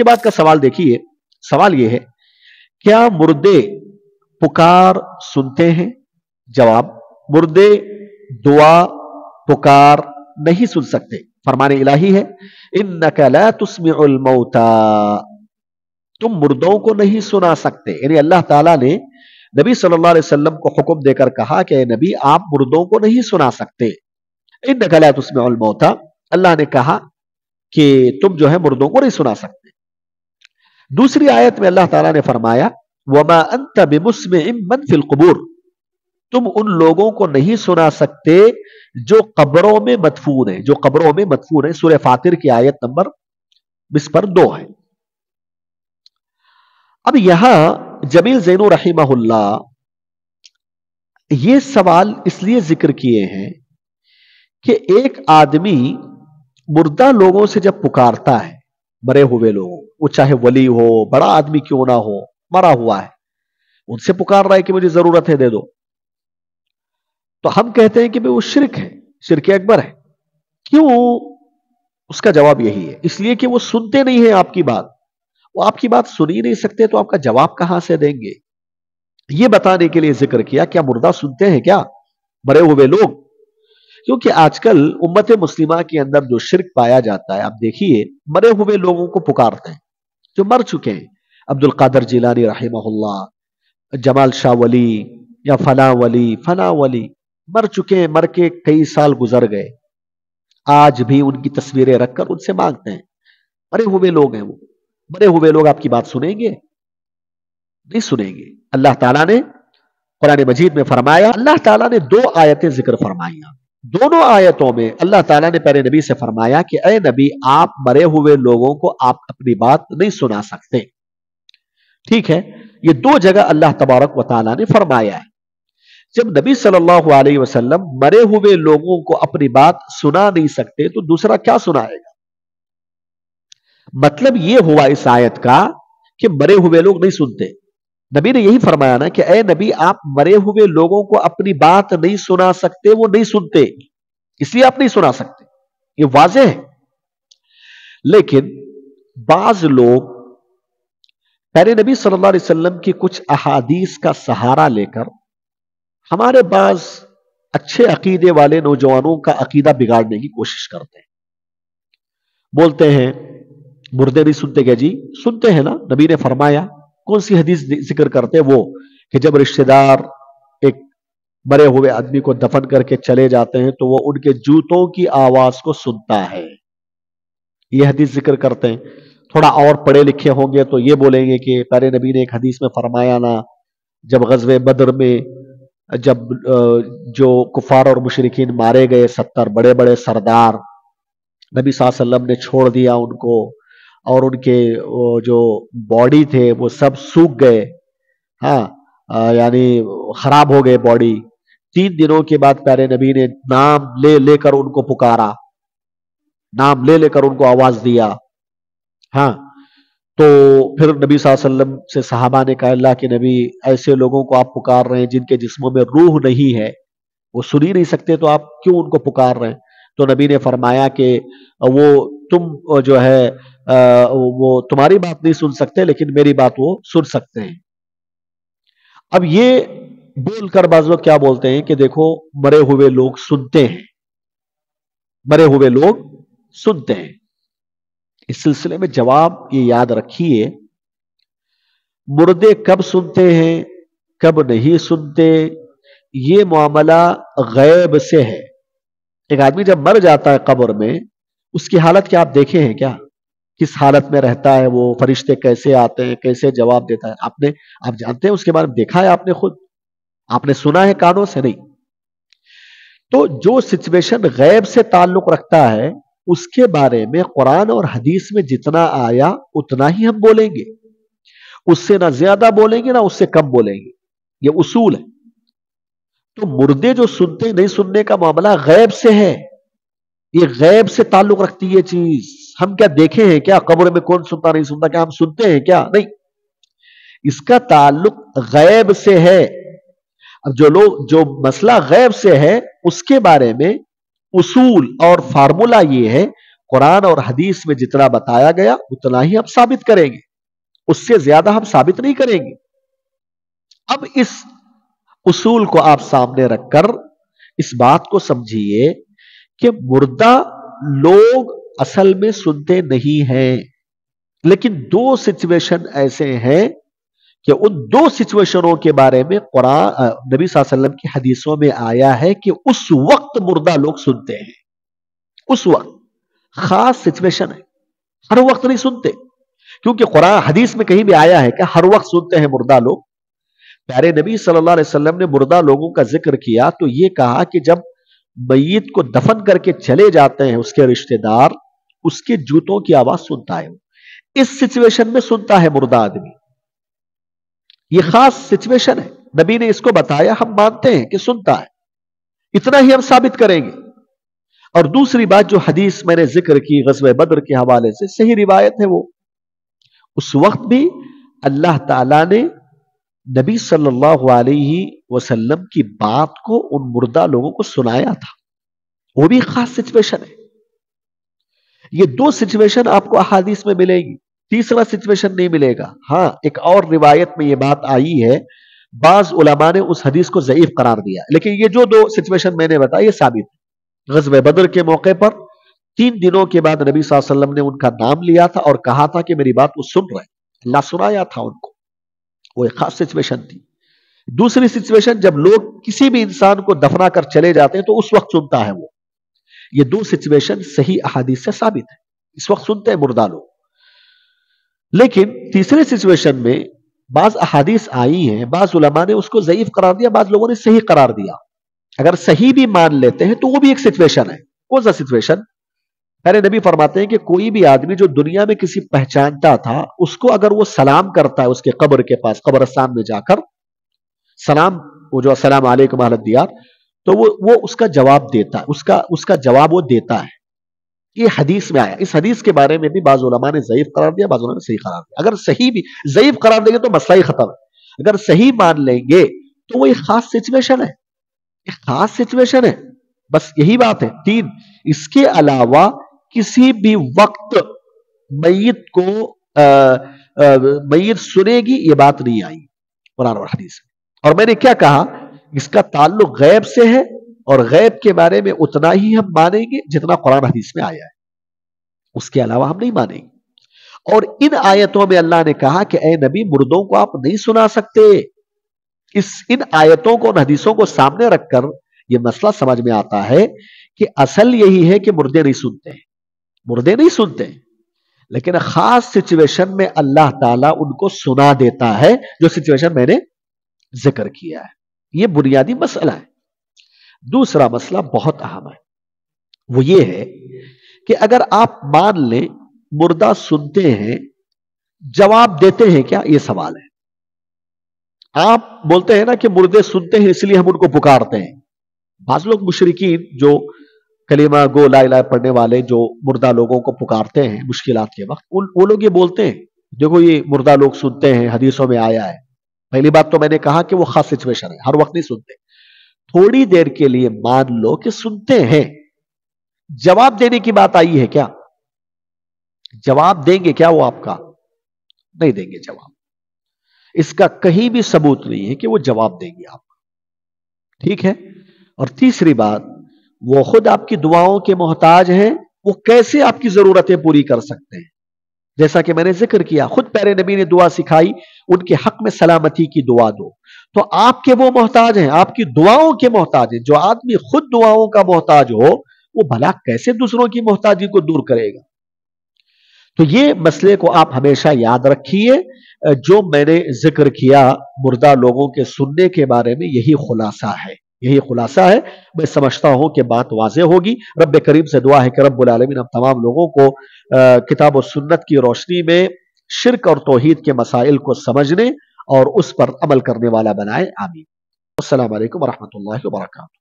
کے بعد کا سوال دیکھیے. سوال یہ ہے, کیا مردے پکار سنتے ہیں؟ جواب, مردے دعا پکار نہیں سن سکتے. فرمان الہی ہے, انک لا تسمع الموتى, تم مردوں کو نہیں سنا سکتے. یعنی اللہ تعالیٰ نے نبی صلی اللہ علیہ وسلم کو حکم دے کر کہا کہ اے نبی آپ مردوں کو نہیں سنا سکتے. انک لا تسمع الموتى, اللہ نے کہا کہ تم جو ہے مردوں کو نہیں سنا سکتے. دوسری آیت میں اللہ تعالیٰ نے فرمایا وما انت بمسمع من فی القبور, تم ان لوگوں کو نہیں سنا سکتے جو قبروں میں مدفون ہیں, جو قبروں میں مدفون ہیں. سورہ فاطر کی آیت نمبر 20 پر 2 ہے. اب یہاں جمیل زینو رحمہ اللہ یہ سوال اس لیے ذکر کیے ہیں کہ ایک آدمی مردہ لوگوں سے جب پکارتا ہے, مرے ہوئے لوگوں, وہ چاہے ولی ہو, بڑا آدمی کیوں نہ ہو, مرا ہوا ہے, ان سے پکار رہا ہے کہ مجھے ضرورت ہے دے دو, تو ہم کہتے ہیں کہ وہ شرک ہے, شرک اکبر ہے. کیوں؟ اس کا جواب یہی ہے, اس لیے کہ وہ سنتے نہیں ہیں آپ کی بات. وہ آپ کی بات سن ہی نہیں سکتے تو آپ کا جواب کہاں سے دیں گے؟ یہ بتانے کے لیے ذکر کیا کیا مردہ سنتے ہیں کیا مرے ہوئے لوگ؟ کیونکہ آج کل امت مسلمہ کے اندر جو شرک پایا جاتا ہے, آپ دیکھیے مرے ہوئے لوگوں کو پکارتے ہیں جو مر چکے ہیں. عبد القادر جیلانی رحمہ اللہ, جمال شاہ ولی, یا فلاں ولی مر چکے ہیں, مر کے کئی سال گزر گئے, آج بھی ان کی تصویریں رکھ کر ان سے مانگتے ہیں. مرے ہوئے لوگ ہیں وہ, مرے ہوئے لوگ آپ کی بات سنیں گے؟ نہیں سنیں گے. اللہ تعالیٰ نے قرآن مجید میں فرمایا, اللہ تعالیٰ نے 2 آیتیں ذکر فرمائی. دونوں آیتوں میں اللہ تعالیٰ نے پیارے نبی سے فرمایا کہ اے نبی آپ مرے ہوئے لوگوں کو آپ اپنی بات نہیں سنا سکتے. ٹھیک ہے, یہ 2 جگہ اللہ تبارک و تعالیٰ نے فرمایا ہے. جب نبی صلی اللہ علیہ وسلم مرے ہوئے لوگوں کو اپنی بات سنا نہیں سکتے تو دوسرا کیا سنائے گا؟ مطلب یہ ہوا اس آیت کا کہ مرے ہوئے لوگ نہیں سنتے. نبی نے یہی فرمایا نا کہ اے نبی آپ مرے ہوئے لوگوں کو اپنی بات نہیں سنا سکتے, وہ نہیں سنتے, اس لیے آپ نہیں سنا سکتے. یہ واضح ہے. لیکن بعض لوگ پیارے نبی صلی اللہ علیہ وسلم کی کچھ احادیث کا سہارا لے کر ہمارے بعض اچھے عقیدے والے نوجوانوں کا عقیدہ بگاڑنے کی کوشش کرتے ہیں. بولتے ہیں مردے نہیں سنتے کیا؟ جی سنتے ہیں نا, نبی نے فرمایا. کون سی حدیث ذکر کرتے؟ وہ کہ جب رشتہ دار ایک مرے ہوئے آدمی کو دفن کر کے چلے جاتے ہیں تو وہ ان کے جوتوں کی آواز کو سنتا ہے. یہ حدیث ذکر کرتے ہیں. تھوڑا اور پڑھے لکھے ہوں گے تو یہ بولیں گے کہ پیارے نبی نے ایک حدیث میں فرمایا نا, جب غزوہ بدر میں جب جو کفار اور مشرکین مارے گئے 70 بڑے بڑے سردار, نبی صلی اللہ علیہ وسلم نے چھوڑ دیا ان کو, اور ان کے جو باڈی تھے وہ سب سوکھ گئے, یعنی خراب ہو گئے باڈی. 3 دنوں کے بعد پیارے نبی نے نام لے لے کر ان کو پکارا, نام لے لے کر ان کو آواز دیا. تو پھر نبی صلی اللہ علیہ وسلم سے صحابہ نے کہا اللہ کے نبی ایسے لوگوں کو آپ پکار رہے ہیں جن کے جسموں میں روح نہیں ہے, وہ سن ہی نہیں سکتے, تو آپ کیوں ان کو پکار رہے ہیں؟ تو نبی نے فرمایا کہ وہ تم جو ہے وہ تمہاری بات نہیں سن سکتے لیکن میری بات وہ سن سکتے ہیں. اب یہ بول کر بعض لوگ کیا بولتے ہیں کہ دیکھو مرے ہوئے لوگ سنتے ہیں, مرے ہوئے لوگ سنتے ہیں. اس سلسلے میں جواب یہ یاد رکھیے, مردے کب سنتے ہیں کب نہیں سنتے, یہ معاملہ غیب سے ہے. ایک آدمی جب مر جاتا ہے قبر میں, اس کی حالت کیا آپ دیکھے ہیں کیا؟ کس حالت میں رہتا ہے وہ, فرشتے کیسے آتے ہیں, کیسے جواب دیتا ہے؟ آپ جانتے ہیں, اس کے بارے میں دیکھا ہے آپ نے, خود آپ نے سنا ہے کانوں سے؟ نہیں. تو جو سچویشن غیب سے تعلق رکھتا ہے اس کے بارے میں قرآن اور حدیث میں جتنا آیا اتنا ہی ہم بولیں گے, اس سے نہ زیادہ بولیں گے نہ اس سے کم بولیں گے. یہ اصول ہے. تو مردے جو سنتے نہیں سننے کا معاملہ غیب سے ہے, یہ غیب سے تعلق رکھتی ہے چیز. ہم کیا دیکھے ہیں کیا قبر میں کون سنتا نہیں سنتا؟ کیا ہم سنتے ہیں کیا؟ نہیں. اس کا تعلق غیب سے ہے. اب جو مسئلہ غیب سے ہے اس کے بارے میں اصول اور فارمولا یہ ہے, कुरान और हदीस में जितना बताया गया उतना ही हम साबित करेंगे, उससे ज्यादा हम साबित नहीं करेंगे। अब इस उसूल को आप सामने रखकर इस बात को समझिए कि मुर्दा लोग असल में सुनते नहीं हैं, लेकिन दो सिचुएशन ऐसे हैं कि उन दो सिचुएशनों के बारे में कुरान नबी सल्लल्लाहु अलैहि वसल्लम की हदीसों में आया है कि उस वक्त मुर्दा लोग सुनते हैं। उस वक्त खास सिचुएशन है, हर वक्त नहीं सुनते, क्योंकि कुरान हदीस में कहीं भी आया है कि हर वक्त सुनते हैं मुर्दा लोग। प्यारे नबी सल्लल्लाहु अलैहि वसल्लम ने मुर्दा लोगों का जिक्र किया तो यह कहा कि जब मय्यत को दफन करके चले जाते हैं उसके रिश्तेदार, उसके जूतों की आवाज सुनता है। इस सिचुएशन में सुनता है मुर्दा आदमी, यह खास सिचुएशन है, नबी ने इसको बताया, हम मानते हैं कि सुनता है, इतना ही हम साबित करेंगे। और दूसरी बात जो हदीस मैंने जिक्र की ग़ज़वे बद्र के हवाले से, सही रिवायत है वो, उस वक्त भी अल्लाह ताला ने नबी सल्लल्लाहु अलैहि वसल्लम की बात को उन मुर्दा लोगों को सुनाया था, वो भी खास सिचुएशन है। ये दो सिचुएशन आपको अहादीस में मिलेगी, तीसरा सिचुएशन नहीं मिलेगा। हां, एक और रिवायत में ये बात आई है, बाज उलमा ने उस हदीस को ज़ईफ करार दिया, लेकिन ये जो दो सिचुएशन मैंने बताया ये साबित है। ग़ज़वे बद्र के मौके पर 3 दिनों के बाद नबी सल्लल्लाहु अलैहि वसल्लम ने उनका नाम लिया था और कहा था कि मेरी बात वो सुन रहे हैं, अल्लाह सुनाया था उनको, वो एक खास सिचुएशन थी। दूसरी सिचुएशन जब लोग किसी भी इंसान को दफना कर चले जाते हैं तो उस वक्त सुनता है वो। ये दो सिचुएशन सही अहादीस से साबित है, इस वक्त सुनते हैं मुर्दा लोग। लेकिन तीसरे सिचुएशन में बाज अहादीस आई हैं, बाज उलमा ने उसको ज़ईफ करार दिया, बाज लोगों ने सही करार दिया। अगर सही भी मान लेते हैं तो वो भी एक सिचुएशन है। कौन सा सिचुएशन? अरे नबी फरमाते हैं कि कोई भी आदमी जो दुनिया में किसी पहचानता था उसको अगर वो सलाम करता है उसके कब्र के पास, कब्रिस्तान में जाकर सलाम, वो जो अस्सलाम वालेकुम अहलद दियार, तो वो उसका जवाब देता है, उसका जवाब वो देता है। ये हदीस में आया। इस हदीस के बारे में भी बाज़ उलमा ने ज़ईफ करार दिया, बाज़ उलमा ने सही करार दिया। अगर सही भी ज़ईफ करार देंगे तो मसला ही खत्म है, अगर सही मान लेंगे तो वो एक खास सिचुएशन है, एक खास सिचुएशन है, बस यही बात है। 3, इसके अलावा किसी भी वक्त मय्यत को मय्यत सुनेगी ये बात नहीं आई कुरान और हदीस में। और मैंने क्या कहा, इसका ताल्लुक गैब से है और गैब के बारे में उतना ही हम मानेंगे जितना कुरान हदीस में आया है, उसके अलावा हम नहीं मानेंगे। और इन आयतों में अल्लाह ने कहा कि ए नबी, मुर्दों को आप नहीं सुना सकते। इन आयतों को, हदीसों को सामने रखकर यह मसला समझ में आता है कि असल यही है कि मुर्दे नहीं सुनते, मुर्दे नहीं सुनते, लेकिन खास सिचुएशन में अल्लाह ताला उनको सुना देता है, जो सिचुएशन मैंने जिक्र किया है। यह बुनियादी मसला है। दूसरा मसला बहुत अहम है, वो ये है कि अगर आप मान लें मुर्दा सुनते हैं, जवाब देते हैं क्या, यह सवाल है। आप बोलते हैं ना कि मुर्दे सुनते हैं इसलिए हम उनको पुकारते हैं। बाज़ लोग मुशरिकीन जो कलीमा गो ला इलाहा पढ़ने वाले जो मुर्दा लोगों को पुकारते हैं मुश्किलात के वक्त, वो लोग ये बोलते हैं देखो ये मुर्दा लोग सुनते हैं, हदीसों में आया है। पहली बात तो मैंने कहा कि वो खास सिचुएशन है, हर वक्त नहीं सुनते। थोड़ी देर के लिए मान लो कि सुनते हैं, जवाब देने की बात आई है क्या? जवाब देंगे क्या वो आपका? नहीं देंगे जवाब। इसका कहीं भी सबूत नहीं है कि वो जवाब देंगे आपको, ठीक है। और तीसरी बात, वो खुद आपकी दुआओं के मोहताज हैं, वो कैसे आपकी जरूरतें पूरी कर सकते हैं? जैसा कि मैंने जिक्र किया, खुद प्यारे नबी ने दुआ सिखाई, उनके हक में सलामती की दुआ दो। तो आपके वो मोहताज हैं, आपकी दुआओं के मोहताज हैं। जो आदमी खुद दुआओं का मोहताज हो, वो भला कैसे दूसरों की मोहताजी को दूर करेगा? तो ये मसले को आप हमेशा याद रखिए। जो मैंने जिक्र किया मुर्दा लोगों के सुनने के बारे में, यही खुलासा है, यही खुलासा है। मैं समझता हूं कि बात वाज़ेह होगी। रब्बे करीम से दुआ है कि रब्बुल आलमीन हम तमाम लोगों को किताब और सुन्नत की रोशनी में शिर्क और तौहीद के मसाइल को समझने और उस पर अमल करने वाला बनाए। आमीन। अस्सलामु अलैकुम व रहमतुल्लाहि व बरकातुहू।